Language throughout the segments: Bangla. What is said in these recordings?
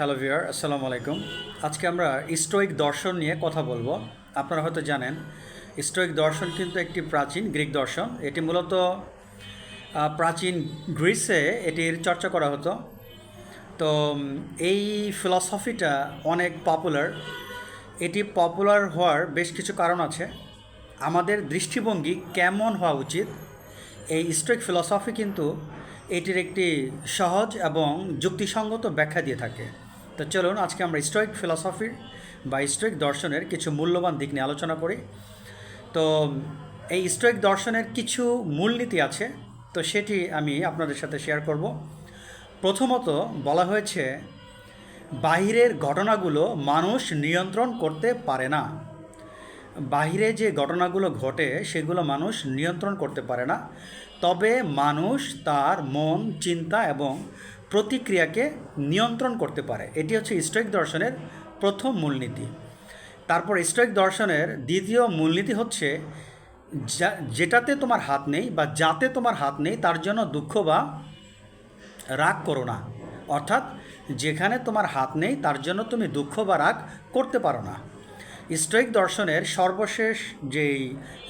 হ্যালো ভিউয়ার, আসসালামু আলাইকুম। আজকে আমরা স্টোইক দর্শন নিয়ে কথা বলবো। আপনারা হয়তো জানেন স্টোইক দর্শন কিন্তু একটি প্রাচীন গ্রিক দর্শন। এটি মূলত প্রাচীন গ্রিসে এটির চর্চা করা হতো। তো এই ফিলসফিটা অনেক পপুলার। এটি পপুলার হওয়ার বেশ কিছু কারণ আছে। আমাদের দৃষ্টিভঙ্গি কেমন হওয়া উচিত, এই স্টোইক ফিলসফি কিন্তু এটির একটি সহজ এবং যুক্তিসঙ্গত ব্যাখ্যা দিয়ে থাকে। তো চলুন আজকে আমরা স্টোইক ফিলসফির বা স্টোইক দর্শনের কিছু মূল্যবান দিক নিয়ে আলোচনা করি। তো এই স্টোইক দর্শনের কিছু মূলনীতি আছে, তো সেটি আমি আপনাদের সাথে শেয়ার করব। প্রথমত বলা হয়েছে বাহিরের ঘটনাগুলো মানুষ নিয়ন্ত্রণ করতে পারে না। বাহিরে যে ঘটনাগুলো ঘটে সেগুলো মানুষ নিয়ন্ত্রণ করতে পারে না, তবে মানুষ তার মন, চিন্তা এবং প্রতিক্রিয়াকে নিয়ন্ত্রণ করতে পারে। এটি হচ্ছে স্টোইক দর্শনের প্রথম মূলনীতি। তারপর স্টোইক দর্শনের দ্বিতীয় মূলনীতি হচ্ছে যেটাতে তোমার হাত নেই বা যাতে তোমার হাত নেই তার জন্য দুঃখ বা রাগ করো না। অর্থাৎ যেখানে তোমার হাত নেই তার জন্য তুমি দুঃখ বা রাগ করতে পারো না। স্টোইক দর্শনের সর্বশেষ যেই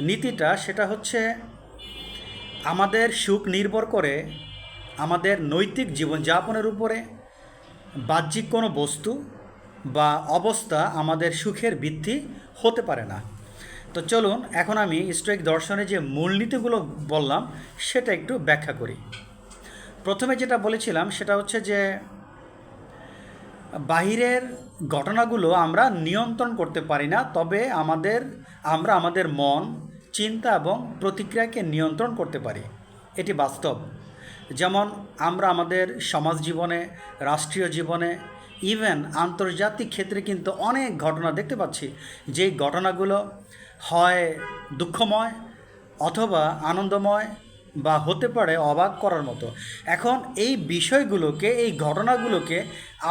নীতিটা সেটা হচ্ছে আমাদের সুখ নির্ভর করে আমাদের নৈতিক জীবনযাপনের উপরে। বাহ্যিক কোনো বস্তু বা অবস্থা আমাদের সুখের ভিত্তি হতে পারে না। তো চলুন এখন আমি স্টোইক দর্শনে যে মূলনীতিগুলো বললাম সেটা একটু ব্যাখ্যা করি। প্রথমে যেটা বলেছিলাম সেটা হচ্ছে যে বাহিরের ঘটনাগুলো আমরা নিয়ন্ত্রণ করতে পারি না, তবে আমরা আমাদের মন, চিন্তা এবং প্রতিক্রিয়াকে নিয়ন্ত্রণ করতে পারি। এটি বাস্তব। যেমন আমরা আমাদের সমাজ জীবনে, রাষ্ট্রীয় জীবনে, ইভেন আন্তর্জাতিক ক্ষেত্রে কিন্তু অনেক ঘটনা দেখতে পাচ্ছি, যেই ঘটনাগুলো হয় দুঃখময় অথবা আনন্দময় বা হতে পারে অবাক করার মতো। এখন এই বিষয়গুলোকে, এই ঘটনাগুলোকে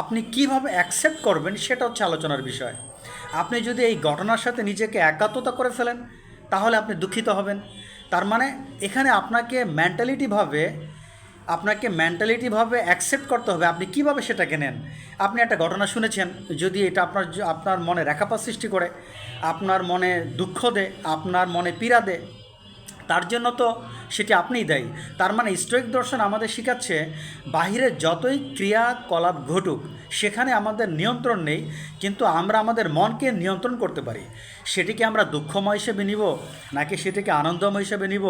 আপনি কিভাবে অ্যাকসেপ্ট করবেন সেটা হচ্ছে আলোচনার বিষয়। আপনি যদি এই ঘটনার সাথে নিজেকে একাত্মতা করে ফেলেন তাহলে আপনি দুঃখিত হবেন। তার মানে এখানে আপনাকে মেন্টালিটিভাবে অ্যাকসেপ্ট করতে হবে আপনি কিভাবে সেটাকে নেন। আপনি একটা ঘটনা শুনেছেন, যদি এটা আপনার মনে রেখাপাত সৃষ্টি করে, আপনার মনে দুঃখ দেয়, আপনার মনে পীড়া দেয়, তার জন্য তো সেটি আপনিই দায়ী। তার মানে স্টোইক দর্শন আমাদের শেখাচ্ছে বাহিরে যতই ক্রিয়াকলাপ ঘটুক সেখানে আমাদের নিয়ন্ত্রণ নেই, কিন্তু আমরা আমাদের মনকে নিয়ন্ত্রণ করতে পারি। সেটিকে আমরা দুঃখময় হিসেবে নিব, নাকি সেটিকে আনন্দময় হিসেবে নিব,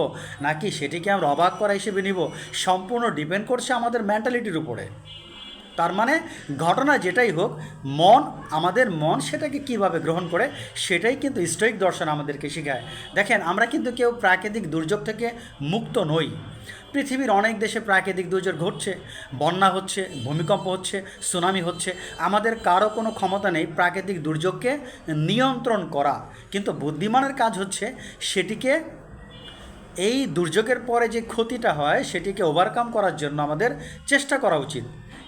নাকি সেটিকে আমরা অবাক করা হিসেবে নিব, সম্পূর্ণ ডিপেন্ড করছে আমাদের মেন্টালিটির উপরে। তার মানে ঘটনা যেটাই হোক, আমাদের মন সেটাকে কিভাবে গ্রহণ করে সেটাই কিন্তু স্টোইক দর্শন আমাদেরকে শেখায়। দেখেন, আমরা কিন্তু কেউ প্রাকৃতিক দুর্যোগ থেকে মুক্ত নই। পৃথিবীর অনেক দেশে প্রাকৃতিক দুর্যোগ ঘটছে, বন্যা হচ্ছে, ভূমিকম্প হচ্ছে, সুনামি হচ্ছে। আমাদের কারো কোনো ক্ষমতা নেই প্রাকৃতিক দুর্যোগকে নিয়ন্ত্রণ করা, কিন্তু বুদ্ধিমানের কাজ হচ্ছে সেটিকে, এই দুর্যোগের পরে যে ক্ষতিটা হয় সেটিকে ওভারকাম করার জন্য আমাদের চেষ্টা করা উচিত।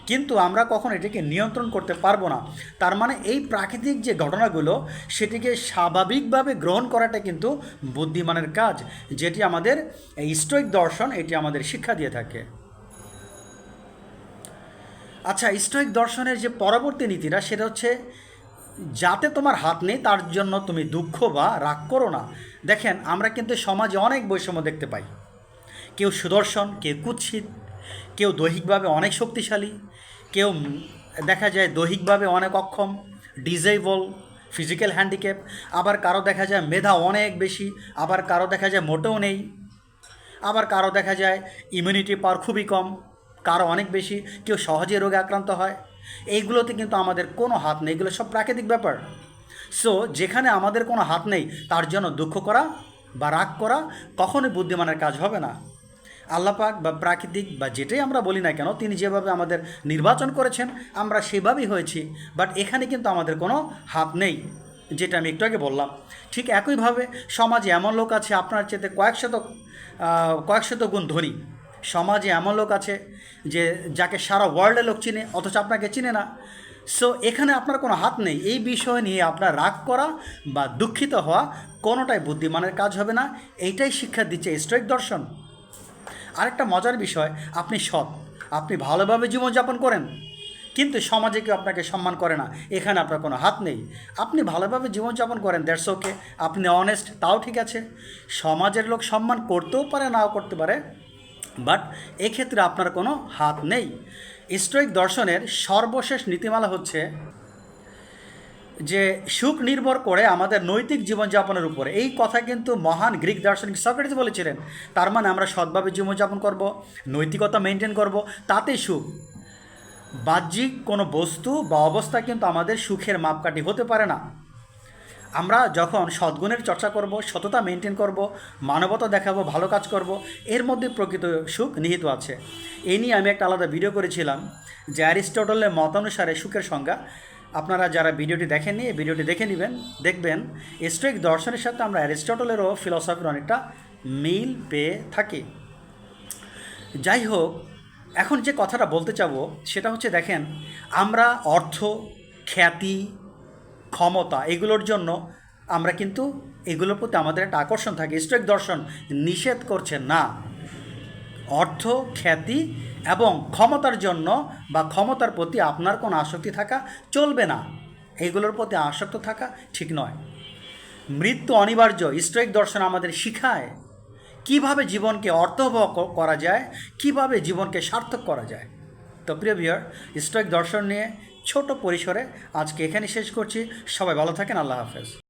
কিন্তু আমরা কখন এটিকে নিয়ন্ত্রণ করতে পারবো না। তার মানে এই প্রাকৃতিক যে ঘটনাগুলো সেটিকে স্বাভাবিকভাবে গ্রহণ করাটা কিন্তু বুদ্ধিমানের কাজ, যেটি আমাদের এই স্টোইক দর্শন এটি আমাদের শিক্ষা দিয়ে থাকে। আচ্ছা, স্টোইক দর্শনের যে পরবর্তী নীতিটা সেটা হচ্ছে যাতে তোমার হাত নেই তার জন্য তুমি দুঃখ বা রাগ করো না। দেখেন, আমরা কিন্তু সমাজে অনেক বৈষম্য দেখতে পাই। কেউ সুদর্শন, কেউ কুৎসিত, কেউ দৈহিকভাবে অনেক শক্তিশালী, কেউ দেখা যায় দৈহিকভাবে অনেক অক্ষম, ডিজেবল, ফিজিক্যাল হ্যান্ডিক্যাপ। আবার কারো দেখা যায় মেধা অনেক বেশি, আবার কারো দেখা যায় মোটেও নেই, আবার কারো দেখা যায় ইমিউনিটি পাওয়ার খুবই কম, কারো অনেক বেশি, কেউ সহজে রোগে আক্রান্ত হয়। এইগুলোতে কিন্তু আমাদের কোনো হাত নেই, এগুলো সব প্রাকৃতিক ব্যাপার। সো যেখানে আমাদের কোনো হাত নেই তার জন্য দুঃখ করা বা রাগ করা কখনোই বুদ্ধিমানের কাজ হবে না। আল্লাপাক বা প্রাকৃতিক বা যেটাই আমরা বলি না কেন, তিনি যেভাবে আমাদের নির্বাচন করেছেন আমরা সেভাবেই হয়েছি, বাট এখানে কিন্তু আমাদের কোনো হাত নেই, যেটা আমি একটু আগে বললাম। ঠিক একইভাবে সমাজে এমন লোক আছে আপনার চেয়ে কয়েকশত গুণ ধনী। সমাজে এমন লোক আছে যাকে সারা ওয়ার্ল্ডের লোক চিনে, অথচ আপনাকে চিনে না। সো এখানে আপনার কোনো হাত নেই। এই বিষয় নিয়ে আপনার রাগ করা বা দুঃখিত হওয়া কোনোটাই বুদ্ধিমানের কাজ হবে না। এইটাই শিক্ষা দিচ্ছে স্টোইক দর্শন। আরেকটা মজার বিষয়, আপনি সৎ, আপনি ভালোভাবে জীবনযাপন করেন, কিন্তু সমাজে কেউ আপনাকে সম্মান করে না, এখানে আপনার কোনো হাত নেই। আপনি ভালোভাবে জীবনযাপন করেন, দ্যাটস ওকে, আপনি অনেস্ট, তাও ঠিক আছে। সমাজের লোক সম্মান করতেও পারে, নাও করতে পারে, বাট এক্ষেত্রে আপনার কোনো হাত নেই। স্টোয়িক দর্শনের সর্বশেষ নীতিমালা হচ্ছে যে সুখ নির্ভর করে আমাদের নৈতিক জীবনযাপনের উপরে। এই কথা কিন্তু মহান গ্রিক দার্শনিক সক্রেটিস বলেছিলেন। তার মানে আমরা সৎভাবে জীবনযাপন করব, নৈতিকতা মেনটেন করব, তাতেই সুখ। বাহ্যিক কোনো বস্তু বা অবস্থা কিন্তু আমাদের সুখের মাপকাঠি হতে পারে না। আমরা যখন সদ্গুণের চর্চা করব, সততা মেনটেন করব, মানবতা দেখাবো, ভালো কাজ করব, এর মধ্যে প্রকৃত সুখ নিহিত আছে। এই নিয়ে আমি একটা আলাদা ভিডিও করেছিলাম যে অ্যারিস্টটলের মতানুসারে সুখের সংজ্ঞা। আপনারা যারা ভিডিওটি দেখেননি, এই ভিডিওটি দেখে নেবেন, দেখবেন স্টোয়িক দর্শনের সাথে আমরা অ্যারিস্টটলেরও ফিলসফির অনেকটা মিল পেয়ে থাকি। যাই হোক, এখন যে কথাটা বলতে চাবো সেটা হচ্ছে, দেখেন, আমরা অর্থ, খ্যাতি, ক্ষমতা এগুলোর জন্য আমরা কিন্তু এগুলোর প্রতি আমাদের একটা আকর্ষণ থাকে। স্টোয়িক দর্শন নিষেধ করছে না। অর্থ, খ্যাতি এবং ক্ষমতার জন্য বা ক্ষমতার প্রতি আপনার কোনো আসক্তি থাকা চলবে না। এগুলোর প্রতি আসক্ত থাকা ঠিক নয়। মৃত্যু অনিবার্য। স্টোয়িক দর্শন আমাদের শিখায় কিভাবে জীবনকে অর্থবহ করা যায়, কিভাবে জীবনকে সার্থক করা যায়। তো প্রিয় ভিউয়ার, স্টোয়িক দর্শন নিয়ে ছোট পরিসরে আজকে এখানে শেষ করছি। সবাই ভালো থাকেন। আল্লাহ হাফেজ।